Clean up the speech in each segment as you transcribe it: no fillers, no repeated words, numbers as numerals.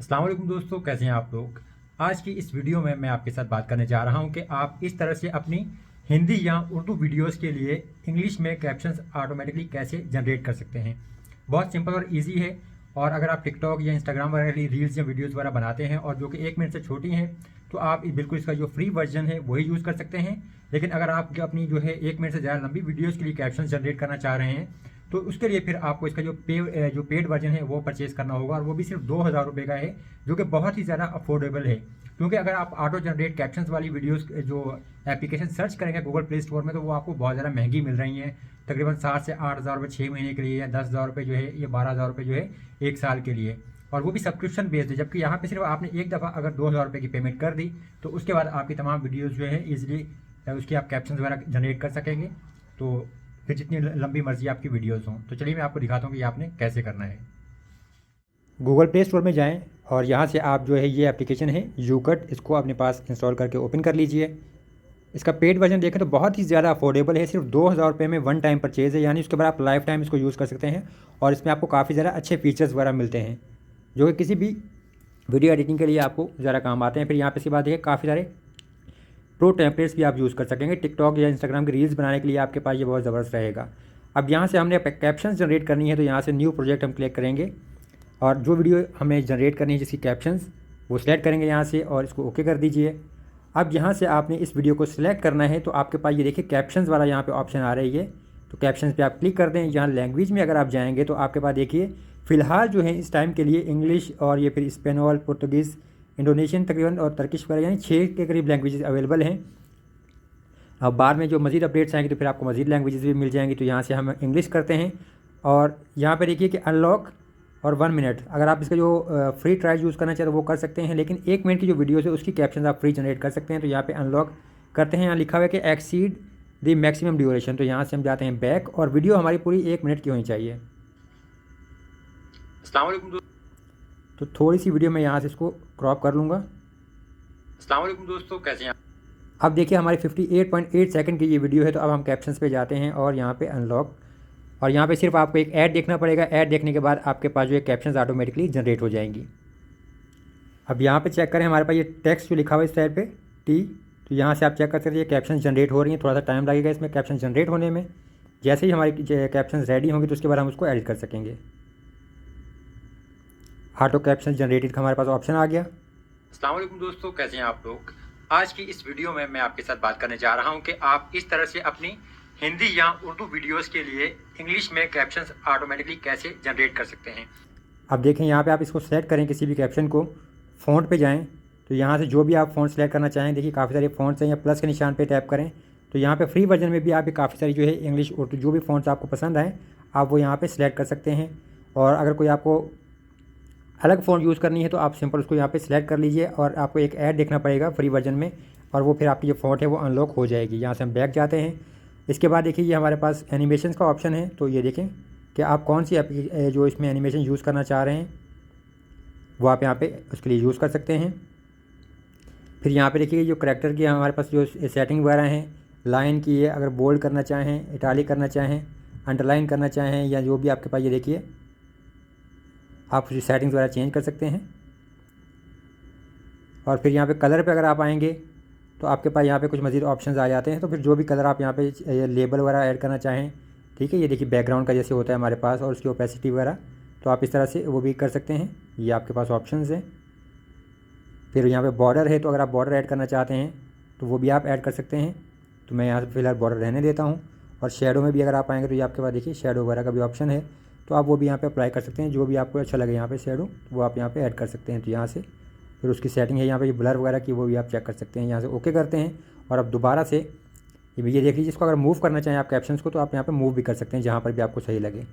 अस्सलाम वालेकुम दोस्तों, कैसे हैं आप लोग। आज की इस वीडियो में मैं आपके साथ बात करने जा रहा हूं कि आप इस तरह से अपनी हिंदी या उर्दू वीडियोस के लिए इंग्लिश में कैप्शंस ऑटोमेटिकली कैसे जनरेट कर सकते हैं। बहुत सिंपल और इजी है। और अगर आप टिकटॉक या इंस्टाग्राम वगैरह के लिए रील्स या वीडियोस वगैरह बनाते हैं और जो कि 1 मिनट से छोटी हैं, तो आप बिल्कुल इसका जो फ्री वर्जन है वही यूज़ कर सकते हैं। लेकिन अगर आप अपनी जो है 1 मिनट से ज़्यादा लंबी वीडियोज़ के लिए कैप्शन जनरेट करना चाह रहे हैं, तो उसके लिए फिर आपको इसका जो पेड वर्जन है वो परचेज करना होगा, और वो भी सिर्फ 2,000 रुपये का है, जो कि बहुत ही ज़्यादा अफोर्डेबल है। क्योंकि अगर आप ऑटो जनरेट कैप्शंस वाली वीडियोस जो एप्लीकेशन सर्च करेंगे गूगल प्ले स्टोर में, तो वो आपको बहुत ज़्यादा महंगी मिल रही हैं। तकरीबन 7 से 8 हज़ार रुपये 6 महीने के लिए, या 10,000 रुपये जो है, ये 12,000 रुपये जो है 1 साल के लिए। और वो भी सब्सक्रिप्शन बेस्ड है। जबकि यहाँ पे सिर्फ आपने एक दफ़ा अगर 2,000 रुपये की पेमेंट कर दी, तो उसके बाद आपकी तमाम वीडियोज़ जो है ईजिली उसकी आप कैप्शन वगैरह जनरेट कर सकेंगे। तो फिर जितनी लंबी मर्जी आपकी वीडियोस हों। तो चलिए मैं आपको दिखाता हूँ कि ये आपने कैसे करना है। गूगल प्ले स्टोर में जाएं और यहाँ से आप जो है ये एप्लीकेशन है यूकट, इसको अपने पास इंस्टॉल करके ओपन कर लीजिए। इसका पेड वर्जन देखें तो बहुत ही ज़्यादा अफोर्डेबल है, सिर्फ 2,000 रुपये में वन टाइम परचेज़ है, यानी उसके बाद आप लाइफ टाइम इसको यूज़ कर सकते हैं। और इसमें आपको काफ़ी ज़्यादा अच्छे फीचर्स वगैरह मिलते हैं, जो कि किसी भी वीडियो एडिटिंग के लिए आपको ज़्यादा काम आते हैं। फिर यहाँ पे इसके बाद देखिए काफ़ी सारे प्रो टेम्पलेट्स भी आप यूज़ कर सकेंगे। टिकटॉक या इंस्टाग्राम की रील्स बनाने के लिए आपके पास ये बहुत ज़बरदस्त रहेगा। अब यहाँ से हमने कैप्शंस जनरेट करनी है, तो यहाँ से न्यू प्रोजेक्ट हम क्लिक करेंगे और जो वीडियो हमें जनरेट करनी है जिसकी कैप्शंस, वो सिलेक्ट करेंगे यहाँ से और इसको ओके कर दीजिए। अब यहाँ से आपने इस वीडियो को सिलेक्ट करना है, तो आपके पास ये देखिए कैप्शंस वाला यहाँ पे ऑप्शन आ रही है। तो कैप्शंस पे आप क्लिक कर दें। यहाँ लैंग्वेज में अगर आप जाएंगे तो आपके पास देखिए फ़िलहाल जो है इस टाइम के लिए इंग्लिश और ये फिर स्पेनोल, पुर्तगीज़, इंडोनेशियन तकरीबन और तर्किश वगैरह, यानी 6 के करीब लैंग्वेजेस अवेलेबल हैं। अब बाद में जो मज़ीद अपडेट्स आएंगे तो फिर आपको मज़ीद लैंग्वेजेस भी मिल जाएंगी। तो यहाँ से हम इंग्लिश करते हैं और यहाँ पे देखिए कि अनलॉक और 1 मिनट, अगर आप इसका जो फ्री ट्रायल यूज़ करना चाहें तो वो कर सकते हैं, लेकिन 1 मिनट की जो वीडियो है उसकी कैप्शन आप फ्री जनरेट कर सकते हैं। तो यहाँ पे अनलॉक करते हैं। यहाँ लिखा हुआ है कि एक्सीड द मैक्सिमम ड्यूरेशन, तो यहाँ से हम जाते हैं बैक और वीडियो हमारी पूरी 1 मिनट की होनी चाहिए। अस्सलाम वालेकुम तो थोड़ी सी वीडियो मैं यहाँ से इसको क्रॉप कर लूँगा। अस्सलाम वालेकुम दोस्तों, कैसे हैं आप? अब देखिए हमारी 58.8 सेकंड की ये वीडियो है। तो अब हम कैप्शंस पे जाते हैं और यहाँ पे अनलॉक, और यहाँ पे सिर्फ आपको एक ऐड देखना पड़ेगा। ऐड देखने के बाद आपके पास जो है कैप्शंस ऑटोमेटिकली जनरेट हो जाएंगी। अब यहाँ पे चेक करें, हमारे पास ये टेक्स्ट जो लिखा हुआ है इस साइड पे टी, तो यहाँ से आप चेक कर सकते हैं ये कैप्शंस जनरेट हो रही हैं। थोड़ा सा टाइम लगेगा इसमें कैप्शन जनरेट होने में। जैसे ही हमारी कैप्शंस रेडी होंगी तो उसके बाद हम उसको एडिट कर सकेंगे। ऑटो कैप्शन जनरेटेड का हमारे पास ऑप्शन आ गया। अस्सलाम वालेकुम दोस्तों, कैसे हैं आप लोग। आज की इस वीडियो में मैं आपके साथ बात करने जा रहा हूं कि आप इस तरह से अपनी हिंदी या उर्दू वीडियोस के लिए इंग्लिश में कैप्शंस ऑटोमेटिकली कैसे जनरेट कर सकते हैं। अब देखें यहाँ पे आप इसको सेलेक्ट करें किसी भी कैप्शन को, फ़ॉन्ट पे जाएं, तो यहाँ से जो भी आप फ़ॉन्ट सेलेक्ट करना चाहें, देखिए काफ़ी सारे फ़ॉन्ट्स हैं, या प्लस के निशान पे टैप करें तो यहाँ पे फ्री वर्जन में भी आप काफ़ी सारी जो है इंग्लिश उर्दू जो भी फ़ॉन्ट्स आपको पसंद आए आप वो यहाँ पे सिलेक्ट कर सकते हैं। और अगर कोई आपको अलग फ़ॉन्ट यूज़ करनी है तो आप सिंपल उसको यहाँ पे सिलेक्ट कर लीजिए और आपको एक ऐड देखना पड़ेगा फ्री वर्जन में, और वो फिर आपकी जो फ़ॉन्ट है वो अनलॉक हो जाएगी। यहाँ से हम बैक जाते हैं। इसके बाद देखिए ये हमारे पास एनिमेशंस का ऑप्शन है। तो ये देखें कि आप कौन सी जो इसमें एनिमेशन यूज़ करना चाह रहे हैं वो आप यहाँ पे उसके लिए यूज़ कर सकते हैं। फिर यहाँ पे देखिए जो करैक्टर की हमारे पास जो सेटिंग वगैरह हैं, लाइन की है, अगर बोल्ड करना चाहें, इटालिक करना चाहें, अंडरलाइन करना चाहें, या जो भी आपके पास, ये देखिए आप उसकी सेटिंग्स वगैरह चेंज कर सकते हैं। और फिर यहाँ पे कलर पे अगर आप आएंगे तो आपके पास यहाँ पे कुछ मज़ीद ऑप्शंस आ जाते हैं। तो फिर जो भी कलर आप यहाँ पे लेबल वगैरह ऐड करना चाहें, ठीक है, ये देखिए बैकग्राउंड का जैसे होता है हमारे पास, और उसकी ओपेसिटी वगैरह, तो आप इस तरह से वो भी कर सकते हैं। ये आपके पास ऑप्शंस हैं। फिर यहाँ पे बॉर्डर है, तो अगर आप बॉर्डर ऐड करना चाहते हैं तो वो भी आप ऐड कर सकते हैं। तो मैं यहाँ से फ़िलहाल बॉर्डर रहने देता हूँ। और शेडो में भी अगर आप आएँगे तो ये आपके पास देखिए शेडो वगैरह का भी ऑप्शन है, तो आप वो भी यहाँ पे अप्लाई कर सकते हैं। जो भी आपको अच्छा लगे यहाँ पे शेडो, वो आप यहाँ पे ऐड कर सकते हैं। तो यहाँ से फिर उसकी सेटिंग है यहाँ पे ब्लर वगैरह की, वो भी आप चेक कर सकते हैं। यहाँ से ओके करते हैं और अब दोबारा से ये देख लीजिए, इसको अगर मूव करना चाहें आप कैप्शंस को, तो आप यहाँ पे मूव भी कर सकते हैं जहाँ पर भी आपको सही लगे।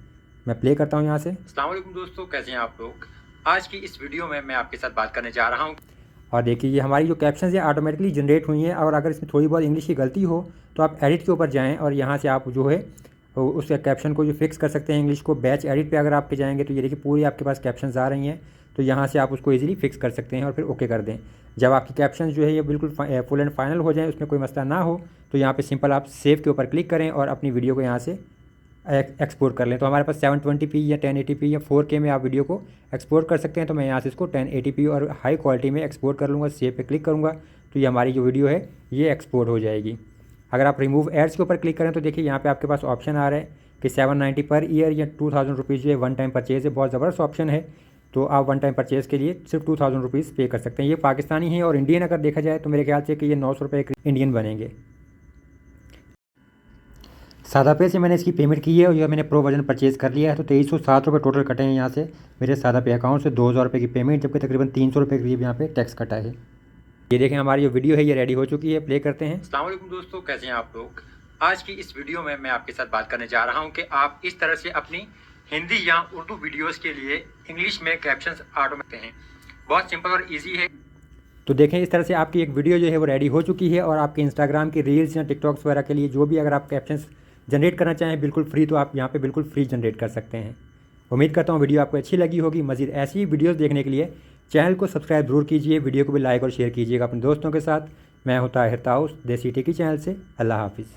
मैं प्ले करता हूँ यहाँ से। अस्सलाम वालेकुम दोस्तों, कैसे हैं आप लोग। आज की इस वीडियो में मैं आपके साथ बात करने जा रहा हूं। और देखिए ये हमारी जो कैप्शंस है ऑटोमेटिकली जनरेट हुई हैं। और अगर इसमें थोड़ी बहुत इंग्लिश की गलती हो तो आप एडिट के ऊपर जाएँ और यहाँ से आप जो है उस कैप्शन को जो फिक्स कर सकते हैं इंग्लिश को। बैच एडिट पे अगर आपके जाएंगे तो ये देखिए पूरी आपके पास कैप्शंस आ रही हैं, तो यहाँ से आप उसको इजीली फिक्स कर सकते हैं और फिर ओके कर दें। जब आपकी कैप्शंस जो है ये बिल्कुल फुल एंड फाइनल हो जाए, उसमें कोई मसला ना हो, तो यहाँ पे सिंपल आप सेव के ऊपर क्लिक करें और अपनी वीडियो को यहाँ से एक्सपोर्ट कर लें। तो हमारे पास 720p या 1080p या 4K में आप वीडियो को एक्सपोर्ट कर सकते हैं। तो मैं यहाँ से इसको 1080p और हाई क्वालिटी में एक्सपोर्ट कर लूँगा। सेव पे क्लिक करूँगा तो ये हमारी जो वीडियो है ये एक्सपोर्ट हो जाएगी। अगर आप रिमूव एड्स के ऊपर क्लिक करें तो देखिए यहाँ पे आपके पास ऑप्शन आ रहा है कि 790 पर ईयर या 2000 रुपीज़ जो है वन टाइम परचेज़ है। बहुत ज़बरदस्त ऑप्शन है। तो आप वन टाइम परचेज़ के लिए सिर्फ 2000 रुपीज़ पे कर सकते हैं। ये पाकिस्तानी है और इंडियन अगर देखा जाए तो मेरे ख्याल से कि ये 900 रुपये इंडियन बनेंगे। सादा पे से मैंने इसकी पेमेंट की है और ये मैंने प्रो वर्जन परचेज़ कर लिया है। तो 2307 रुपये टोटल कटे हैं यहाँ से मेरे सादा पे अकाउंट से 2000 रुपये की पेमेंट, जबकि तकरीबन 300 रुपये के करीब यहाँ पे टैक्स कटा है। ये देखें हमारी जो वीडियो है ये रेडी हो चुकी है। प्ले करते हैं। अस्सलाम वालेकुम दोस्तों, कैसे हैं आप लोग। आज की इस वीडियो में मैं आपके साथ बात करने जा रहा हूं कि आप इस तरह से अपनी हिंदी या उर्दू वीडियोस के लिए इंग्लिश में कैप्शंस ऑटोमेटिक हैं। बहुत सिंपल और इजी है। तो देखें इस तरह से आपकी एक वीडियो जो है वो रेडी हो चुकी है और आपके इंस्टाग्राम की रील्स या टिकटॉक्स वगैरह के लिए जो भी अगर आप कैप्शंस जनरेट करना चाहें बिल्कुल फ्री, तो आप यहाँ पे बिल्कुल फ्री जनरेट कर सकते हैं। उम्मीद करता हूँ वीडियो आपको अच्छी लगी होगी। मज़ीद ऐसी ही वीडियोस देखने के लिए चैनल को सब्सक्राइब जरूर कीजिए, वीडियो को भी लाइक और शेयर कीजिएगा अपने दोस्तों के साथ। मैं हूँ ताहिर ताउस, देसी टेकी चैनल से। अल्लाह हाफिज़।